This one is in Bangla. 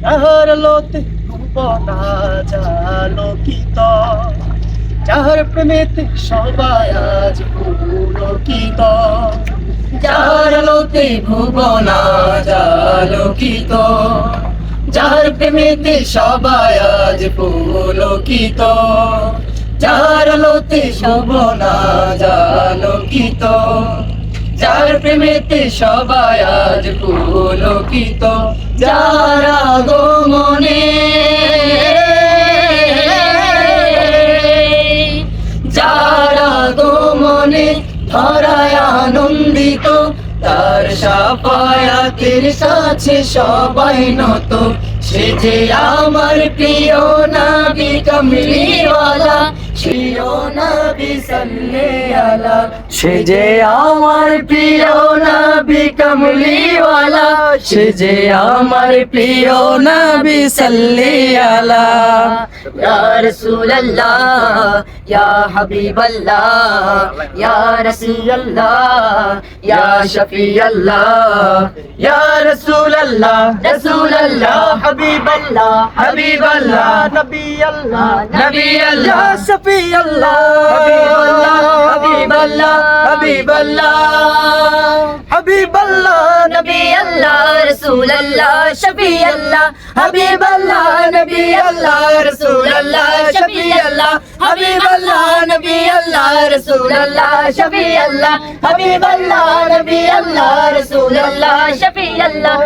যাহার লোতে ভুবনা জালোকিত, যাহার প্রেমেতে সবাই আজ পুলকিত, যাহার লোতে ভুবনা জালোকিত, যাহার প্রেমেতে সবাই আজ পুলকিত, যাহার লোতে ভুবনা জালোকিত, যার প্রেমেতে সবাই আজ পুলকিত, যার আগমনে, যার আগমনে ধরায় আনন্দিত, তার শাফায়াতের কাছে সবাই নত। সে যে আমার প্রিয় নবী কামলিওয়ালা, প্রিয় নবী সাল্লাল্লাহু আলা, সে যে আমার প্রিয় নবী কামলিওয়ালা, সে যে আমার প্রিয় নবী সাল্লাল্লাহু আলা। ইয়া রাসূলুল্লাহ ইয়া হাবিবাল্লাহ ইয়া রাসূলুল্লাহ ইয়া শফিয়াল্লাহ, ইয়া রাসূলুল্লাহ রাসূলুল্লাহ হাবিবাল্লাহ হাবিবাল্লাহ, নবী আল্লাহ নবী আল্লাহ, শফিয়াল্লাহ হাবিবাল্লাহ হাবিবাল্লাহ হাবিবাল্লাহ, নবী আল্লাহ রাসূলুল্লাহ শফিয়াল্লাহ হাবিবাল্লাহ, নবী আল্লাহ রাসূলুল্লাহ শফিয়াল্লাহ হাবিবাল্লাহ, নবী আল্লাহ রাসূলুল্লাহ শফিয়াল্লাহ হাবিবাল্লাহ, নবী আল্লাহ রাসূলুল্লাহ শফিয়াল্লাহ।